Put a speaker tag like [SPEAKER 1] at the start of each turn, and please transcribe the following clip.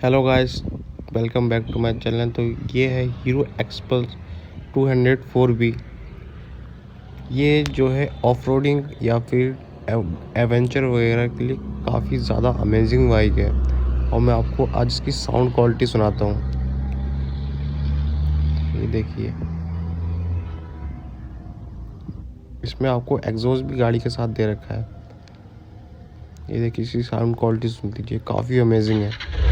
[SPEAKER 1] Hello guys, welcome back to my channel. तो ये है हीरो एक्सपल्स 204B। ये जो है ऑफ रोडिंग या फिर एडवेंचर वगैरह के लिए काफ़ी ज़्यादा अमेजिंग बाइक है। और मैं आपको आज इसकी साउंड क्वालिटी सुनाता हूँ। ये देखिए, इसमें आपको एग्जॉस्ट भी गाड़ी के साथ दे रखा है। ये देखिए, इसकी साउंड क्वालिटी सुन लीजिए, काफ़ी अमेजिंग है।